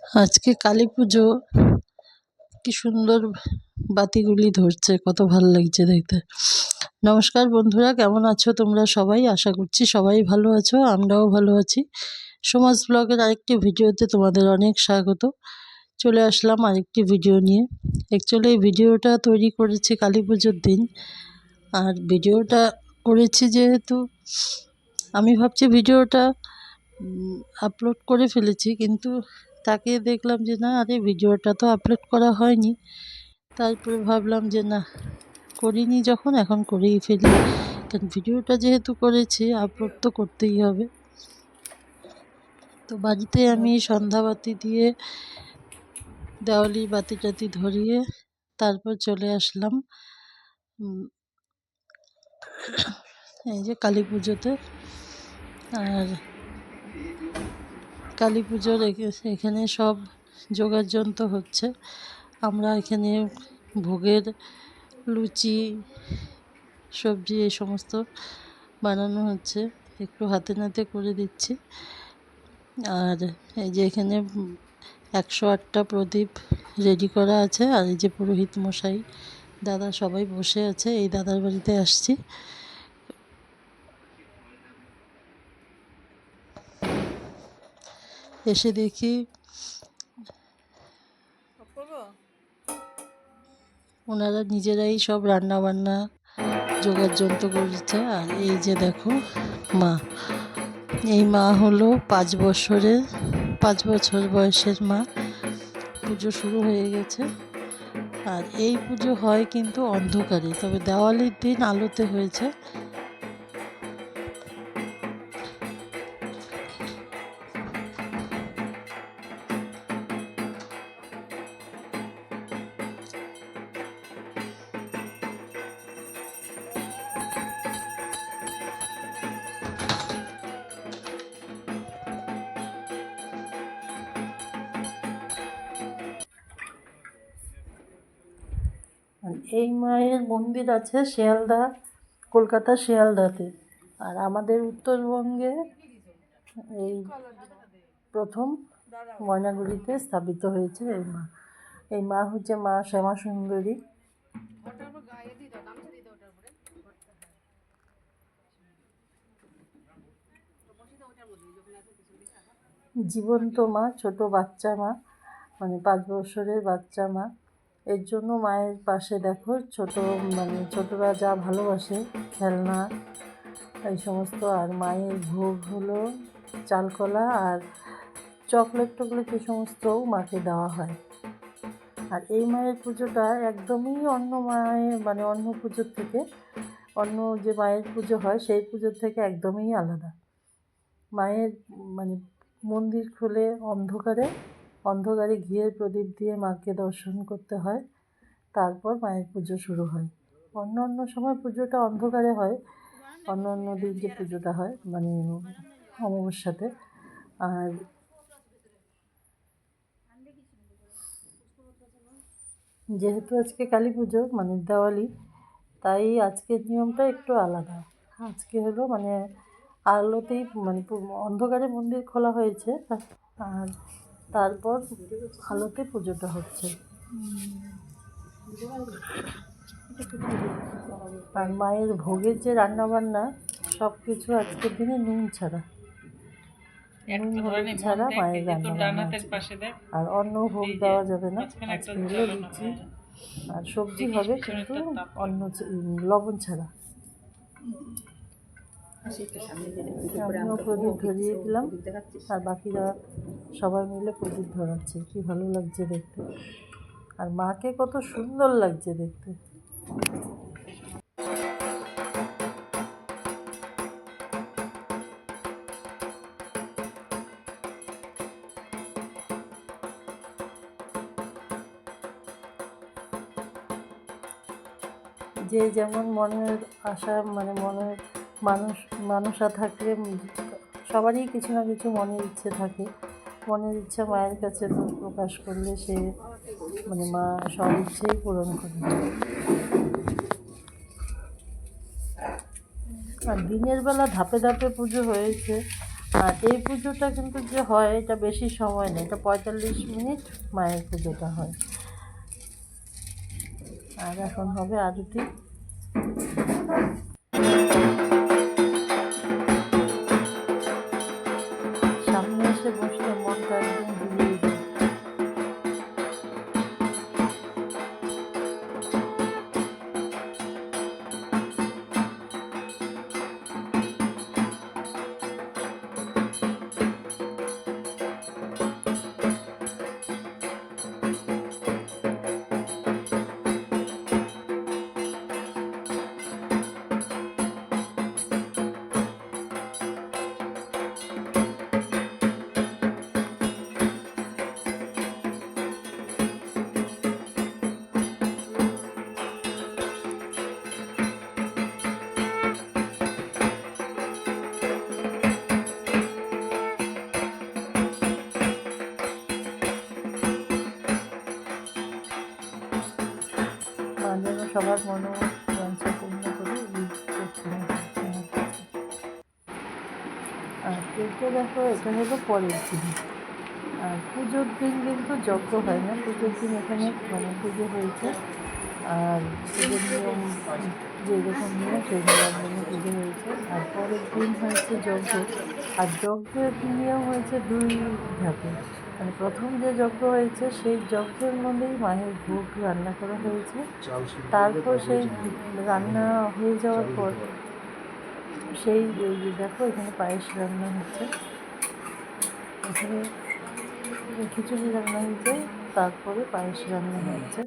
আজকে কালী পুজো। কি সুন্দর বাতিগুলি ধরছে, কত ভালো লাগছে দেখতে। নমস্কার বন্ধুরা, কেমন আছো তোমরা সবাই? আশা করছি সবাই ভালো আছো, আমরাও ভালো আছি। সমাজ ব্লগের আরেকটি ভিডিওতে তোমাদের অনেক স্বাগত। চলে আসলাম আরেকটি ভিডিও নিয়ে। অ্যাকচুয়ালি এই ভিডিওটা তৈরি করেছি কালী পুজোর দিন, আর ভিডিওটা করেছি যেহেতু আমি ভাবছি ভিডিওটা আপলোড করে ফেলেছি, কিন্তু তাকে দেখলাম যে না, আরে ভিডিওটা তো আপলোড করা হয়নি। তারপরে ভাবলাম যে না, করিনি যখন, এখন করেই ফেলি, কারণ ভিডিওটা যেহেতু করেছি আপলোড তো করতেই হবে। তো বাড়িতে আমি সন্ধ্যাবাতি দিয়ে দেওয়ালি বাতি টাতি ধরিয়ে তারপর চলে আসলাম এই যে কালী পুজোতে। আর কালী পুজোর এখানে সব যোগাড়যন্ত্র হচ্ছে। আমরা এখানে ভোগের লুচি, সবজি এই সমস্ত বানানো হচ্ছে, একটু হাতে নাতে করে দিচ্ছি। আর এই যে এখানে 108টা প্রদীপ রেডি করা আছে। আর এই যে পুরোহিত মশাই, দাদা সবাই বসে আছে। এই দাদার বাড়িতে আসছি। এসে দেখি ওনারা নিজেরাই সব রান্না বান্না যোগাড়যন্ত্র করছে। আর এই যে দেখো মা, এই মা হলো 5 বছর বয়সের মা। পুজো শুরু হয়ে গেছে। আর এই পুজো হয় কিন্তু অন্ধকারে, তবে দেওয়ালির দিন আলোতে হয়েছে। এই মায়ের মন্দির আছে শিয়ালদা, কলকাতা শিয়ালদাতে। আর আমাদের উত্তরবঙ্গে এই প্রথম ময়নাগুড়িতে স্থাপিত হয়েছে এই মা। এই মা হচ্ছে মা শ্যামা সুন্দরী। জীবন্ত মা, ছোট বাচ্চা মা, মানে 5 বছরের বাচ্চা মা। এর জন্য মায়ের পাশে দেখো ছোটরা যা ভালোবাসে, খেলনা এই সমস্ত। আর মায়ের ভোগ হলো চালকলা আর চকলেট এই সমস্তও মাকে দেওয়া হয়। আর এই মায়ের পুজোটা একদমই অন্য মায়ের অন্য পুজোর থেকে, অন্য যে মায়ের পুজো হয় সেই পুজোর থেকে একদমই আলাদা। মায়ের মন্দির খুলে অন্ধকারে ঘিয়ের প্রদীপ দিয়ে মাকে দর্শন করতে হয়, তারপর মায়ের পুজো শুরু হয়। অন্য সময় পুজোটা অন্ধকারে হয়, অন্য দিন যে পুজোটা হয় অমাবস্যাতে। আর যেহেতু আজকে কালী পুজো দেওয়ালি, তাই আজকের নিয়মটা একটু আলাদা। আজকে হলো আলোতেই অন্ধকারে মন্দির খোলা হয়েছে, আর তারপর আলোতে পুজোটা হচ্ছে। আর মায়ের ভোগের যে রান্নাবান্না সব কিছু আজকের দিনে নুন ছাড়া মায়ের রান্নাবান্না আছে। আর অন্য ভোগ দেওয়া যাবে না। আজকে হলো লুচি আর সবজি হবে, কিন্তু অন্য লবণ ছাড়া। আমিও প্রদীপ ধরিয়ে দিলাম, আর বাকিরা সবাই মিলে প্রদীপ ধরাচ্ছে। কি ভালো লাগছে দেখতে, আর মাকে কত সুন্দর লাগছে দেখতে। যে যেমন মনের আশা, মনের মানুষা থাকলে সবারই কিছু না কিছু মনের ইচ্ছে থাকে। মনের ইচ্ছা মায়ের কাছে প্রকাশ করলে সে মা সব ইচ্ছেই পূরণ করে। আর দিনের বেলা ধাপে ধাপে পুজো হয়েছে, আর এই পুজোটা কিন্তু যে হয় এটা বেশি সময় নেই, এটা 45 মিনিট মায়ের পুজোটা হয়। আর এখন হবে আরতি। সামনে এসে বসলে মনটা একদম জুড়িয়ে যায়। মা যেন সবার মনোবাঞ্ছা পূর্ণ করে এই প্রার্থনা করছে আমার কাছে। আর কেউ দেখো এটা হলো পরের দিন। আর পুজোর দিন কিন্তু যজ্ঞ হয় না, পুজোর দিন এখানে পুজো হয়েছে। আর পুজোর নিয়ম যেরকম নিয়ম সেই নিয়ম পুজো হয়েছে। আর পরের দিন হয়েছে যজ্ঞ। আর যজ্ঞের নিয়ম হয়েছে 2 ধাপে। মানে প্রথম যে যজ্ঞ হয়েছে সেই যজ্ঞের মধ্যেই মায়ের ভোগ রান্না করা হয়েছে। তারপর সেই রান্না হয়ে যাওয়ার পর সেই দেখো এখানে পায়েস রান্না হচ্ছে, এখানে খিচুড়ি রান্না হয়েছে, তারপরে পায়েস রান্না হচ্ছে।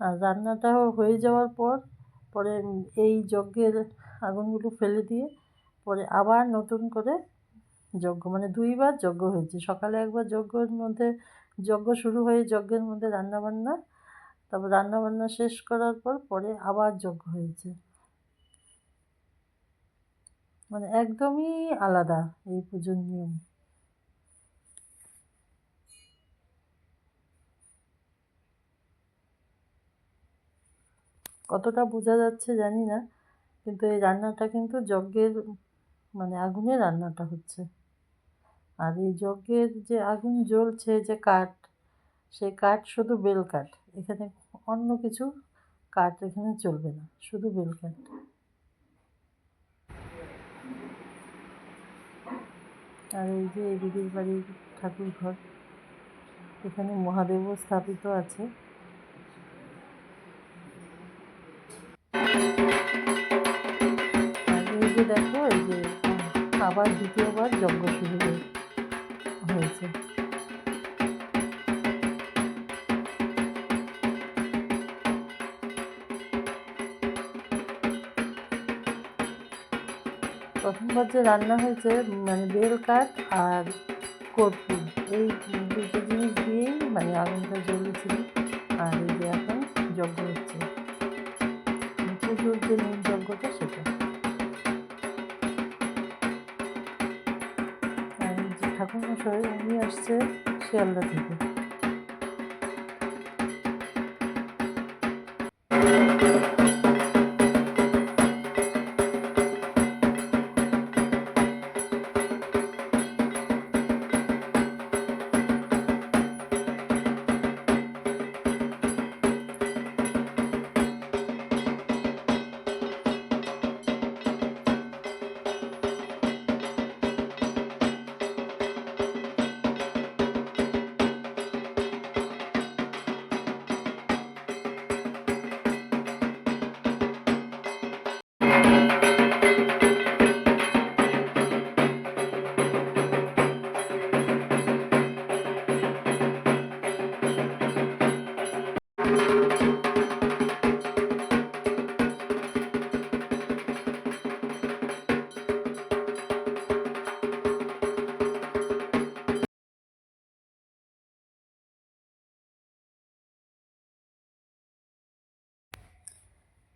আর রান্নাটা হয়ে যাওয়ার পরে এই যজ্ঞের আগুনগুলো ফেলে দিয়ে পরে আবার নতুন করে যজ্ঞ, মানে 2 বার যজ্ঞ হয়েছে। সকালে একবার যজ্ঞের মধ্যে যজ্ঞ শুরু হয়ে যজ্ঞের মধ্যে রান্নাবান্না, তারপর রান্নাবান্না শেষ করার পরে আবার যজ্ঞ হয়েছে। মানে একদমই আলাদা এই পুজোর নিয়ম। কতটা বোঝা যাচ্ছে জানি না, কিন্তু এই রান্নাটা কিন্তু যজ্ঞের মানে আগুনে রান্নাটা হচ্ছে। আর এই যজ্ঞের যে আগুন জ্বলছে যে কাঠ, সেই কাঠ শুধু বেল কাঠ, এখানে অন্য কিছু কাঠ এখানে চলবে না, শুধু বেল কাঠ। আর এই যে এই দিদির বাড়ির ঠাকুর ঘর, এখানে মহাদেবও স্থাপিত আছে। আর এই যে দেখো এই যে আবার দ্বিতীয়বার যজ্ঞ শুরু হয়েছে। প্রথমবার যে রান্না হয়েছে মানে বেল কাঠ আর কর্পূর, এই 2টো জিনিস দিয়েই মানে আগুনটা জ্বলেছিল। আর এই যে এখন যজ্ঞ হচ্ছে, পুজোর যে মূল যজ্ঞটা সেটা। আর এই যে ঠাকুরমশাই উনি আসছে শিয়ালদা থেকে।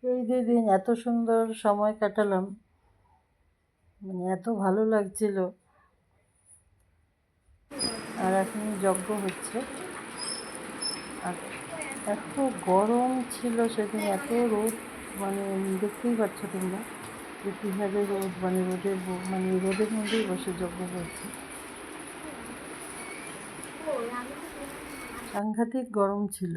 এই 2 দিন এত সুন্দর সময় কাটালাম, মানে এত ভালো লাগছিল। আর এখন যজ্ঞ হচ্ছে। আর এত গরম ছিল সেদিন, এত রোদ, মানে দেখতেই পাচ্ছ তোমরা। ইতিহারে রোদ মানে রোদের মানে রোদের মধ্যেই বসে যজ্ঞ করছে। সাংঘাতিক গরম ছিল।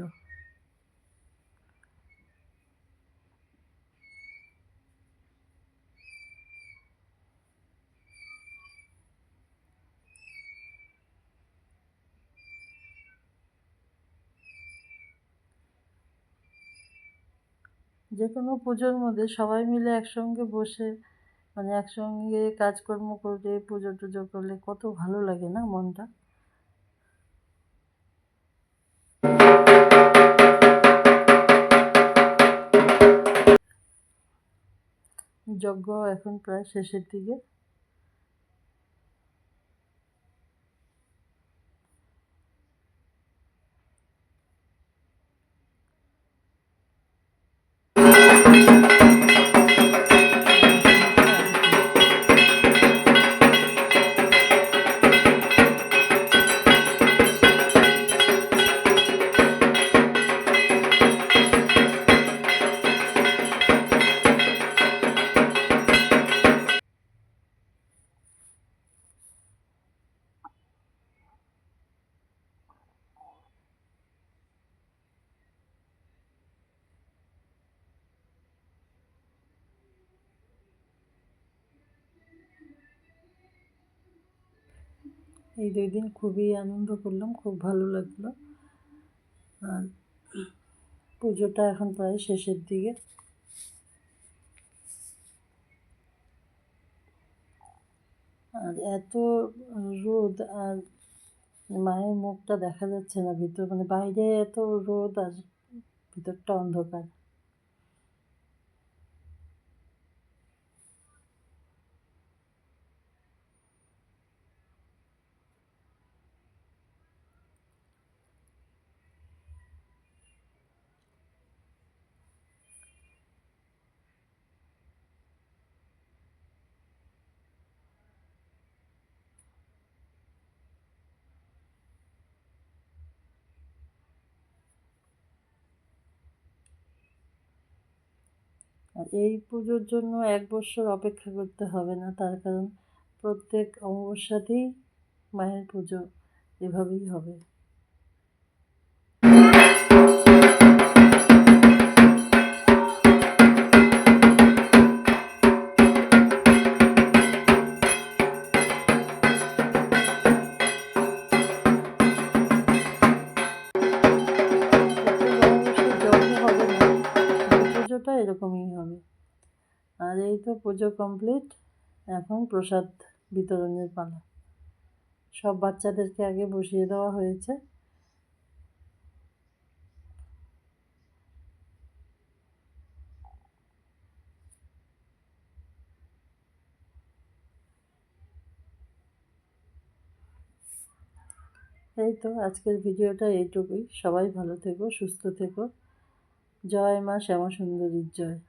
যে কোনো পুজোর মধ্যে সবাই মিলে একসঙ্গে বসে মানে একসঙ্গে কাজকর্ম করে পুজো টুজো করলে কত ভালো লাগে না মনটা। যজ্ঞ এখন প্রায় শেষের দিকে। এই 2 দিন খুবই আনন্দ করলাম, খুব ভালো লাগলো। আর পুজোটা এখন প্রায় শেষের দিকে। আর এত রোদ, আর মায়ের মুখটা দেখা যাচ্ছে না ভিতর, মানে বাইরে এত রোদ আর ভিতরটা অন্ধকার। আর এই পুজোর জন্য 1 বছর অপেক্ষা করতে হবে না, তার কারণ প্রত্যেক অমাবস্যাতেই মায়ের পুজো এভাবেই হবে। পুজোটা এরকমই হবে। আর এই তো পুজো কমপ্লিট, এখন প্রসাদ বিতরণের পালা। সব বাচ্চাদেরকে আগে বসিয়ে দেওয়া হয়েছে। এই তো আজকের ভিডিওটা এইটুকুই। সবাই ভালো থেকো, সুস্থ থেকো। জয় মা শ্যামাসুন্দরীর জয়।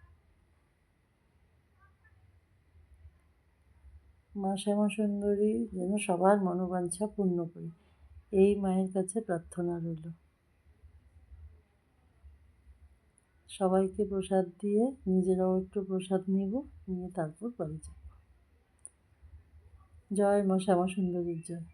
মা শ্যামাসুন্দরী যেন সবার মনোবাঞ্ছা পূর্ণ করি, এই মায়ের কাছে প্রার্থনা রইল। সবাইকে প্রসাদ দিয়ে নিজেরাও একটু প্রসাদ নিব, নিয়ে তারপর বাড়ি যাব। জয় মা শ্যামাসুন্দরীর জয়।